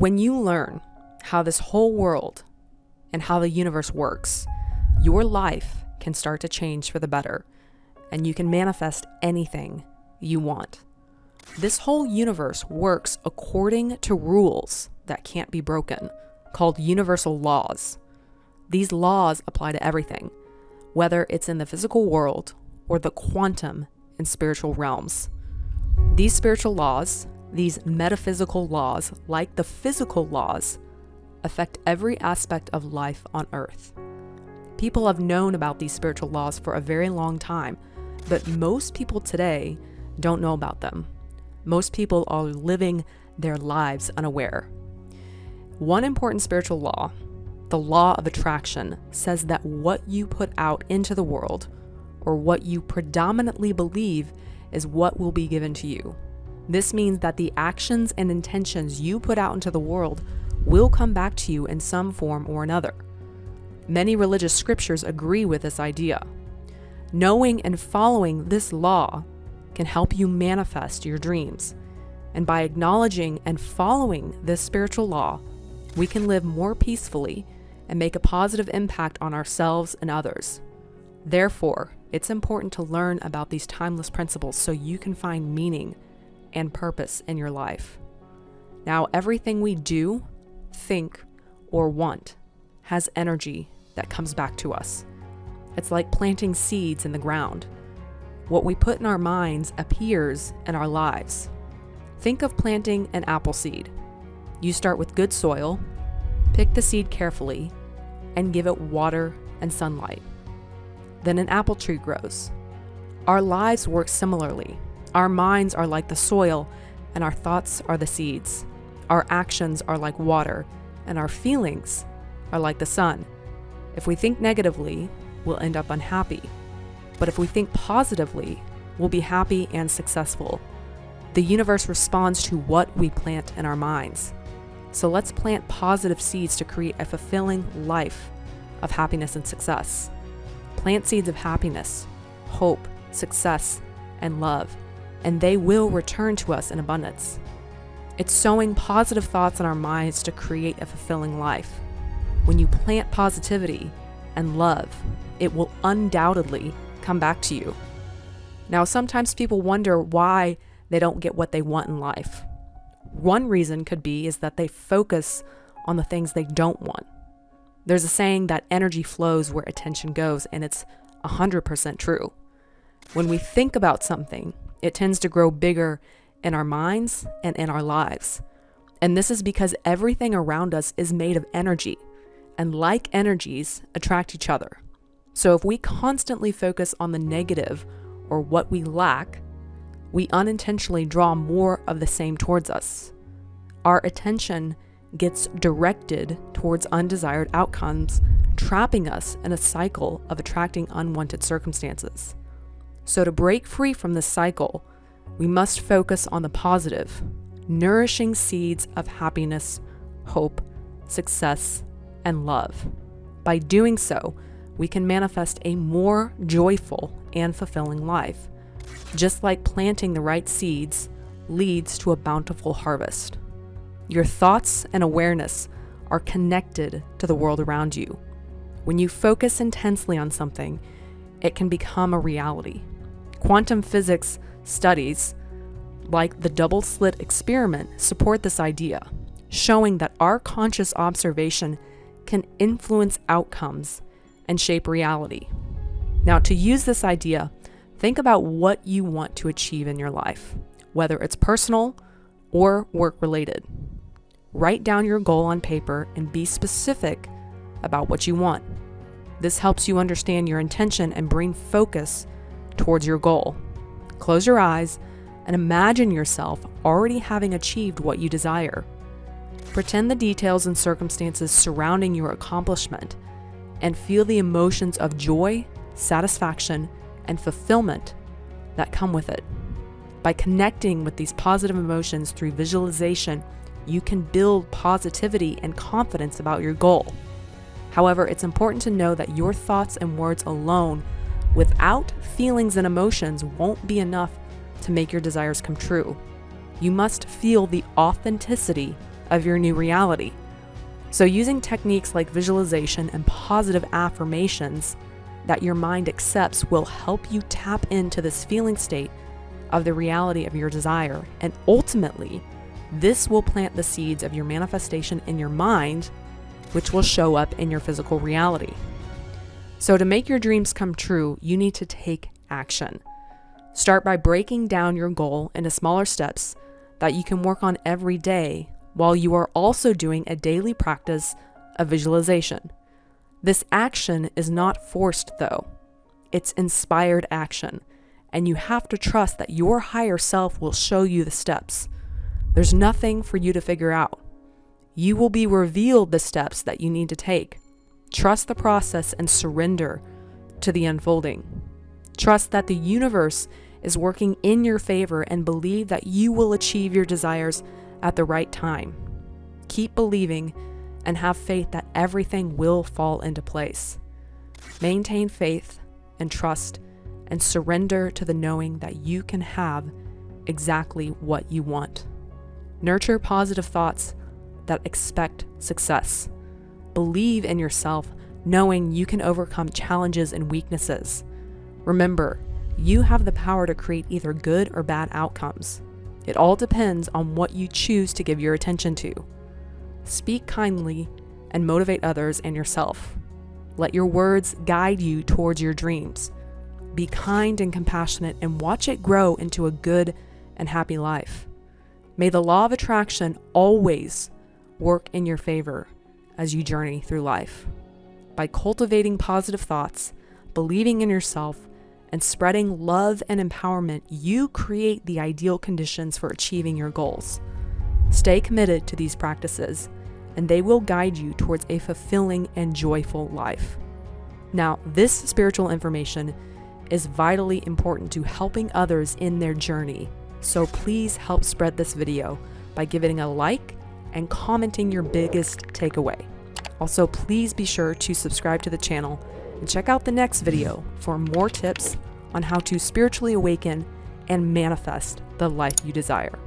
When you learn how this whole world and how the universe works, your life can start to change for the better, and you can manifest anything you want. This whole universe works according to rules that can't be broken, called universal laws. These laws apply to everything, whether it's in the physical world or the quantum and spiritual realms. These spiritual laws, these metaphysical laws, like the physical laws, affect every aspect of life on Earth. People have known about these spiritual laws for a very long time, but most people today don't know about them. Most people are living their lives unaware. One important spiritual law, the law of attraction, says that what you put out into the world, or what you predominantly believe, is what will be given to you. This means that the actions and intentions you put out into the world will come back to you in some form or another. Many religious scriptures agree with this idea. Knowing and following this law can help you manifest your dreams. And by acknowledging and following this spiritual law, we can live more peacefully and make a positive impact on ourselves and others. Therefore, it's important to learn about these timeless principles so you can find meaning and purpose in your life. Now, everything we do, think, or want has energy that comes back to us. It's like planting seeds in the ground. What we put in our minds appears in our lives. Think of planting an apple seed. You start with good soil, pick the seed carefully, and give it water and sunlight. Then an apple tree grows. Our lives work similarly. Our minds are like the soil, and our thoughts are the seeds. Our actions are like water, and our feelings are like the sun. If we think negatively, we'll end up unhappy. But if we think positively, we'll be happy and successful. The universe responds to what we plant in our minds. So let's plant positive seeds to create a fulfilling life of happiness and success. Plant seeds of happiness, hope, success, and love, and they will return to us in abundance. It's sowing positive thoughts in our minds to create a fulfilling life. When you plant positivity and love, it will undoubtedly come back to you. Now, sometimes people wonder why they don't get what they want in life. One reason could be is that they focus on the things they don't want. There's a saying that energy flows where attention goes, and it's 100% true. When we think about something, it tends to grow bigger in our minds and in our lives. And this is because everything around us is made of energy, and like energies attract each other. So if we constantly focus on the negative or what we lack, we unintentionally draw more of the same towards us. Our attention gets directed towards undesired outcomes, trapping us in a cycle of attracting unwanted circumstances. So to break free from this cycle, we must focus on the positive, nourishing seeds of happiness, hope, success, and love. By doing so, we can manifest a more joyful and fulfilling life, just like planting the right seeds leads to a bountiful harvest. Your thoughts and awareness are connected to the world around you. When you focus intensely on something, it can become a reality. Quantum physics studies, like the double slit experiment, support this idea, showing that our conscious observation can influence outcomes and shape reality. Now, to use this idea, think about what you want to achieve in your life, whether it's personal or work-related. Write down your goal on paper and be specific about what you want. This helps you understand your intention and bring focus towards your goal. Close your eyes and imagine yourself already having achieved what you desire. Pretend the details and circumstances surrounding your accomplishment and feel the emotions of joy, satisfaction, and fulfillment that come with it. By connecting with these positive emotions through visualization, you can build positivity and confidence about your goal. However, it's important to know that your thoughts and words alone, without feelings and emotions, won't be enough to make your desires come true. You must feel the authenticity of your new reality. So using techniques like visualization and positive affirmations that your mind accepts will help you tap into this feeling state of the reality of your desire. And ultimately, this will plant the seeds of your manifestation in your mind, which will show up in your physical reality. So to make your dreams come true, you need to take action. Start by breaking down your goal into smaller steps that you can work on every day, while you are also doing a daily practice of visualization. This action is not forced though. It's inspired action, and you have to trust that your higher self will show you the steps. There's nothing for you to figure out. You will be revealed the steps that you need to take. Trust the process and surrender to the unfolding. Trust that the universe is working in your favor and believe that you will achieve your desires at the right time. Keep believing and have faith that everything will fall into place. Maintain faith and trust and surrender to the knowing that you can have exactly what you want. Nurture positive thoughts that expect success. Believe in yourself, knowing you can overcome challenges and weaknesses. Remember, you have the power to create either good or bad outcomes. It all depends on what you choose to give your attention to. Speak kindly and motivate others and yourself. Let your words guide you towards your dreams. Be kind and compassionate and watch it grow into a good and happy life. May the law of attraction always work in your favor as you journey through life. By cultivating positive thoughts, believing in yourself, and spreading love and empowerment, you create the ideal conditions for achieving your goals. Stay committed to these practices, and they will guide you towards a fulfilling and joyful life. Now, this spiritual information is vitally important to helping others in their journey, so please help spread this video by giving a like and commenting your biggest takeaway. Also, please be sure to subscribe to the channel and check out the next video for more tips on how to spiritually awaken and manifest the life you desire.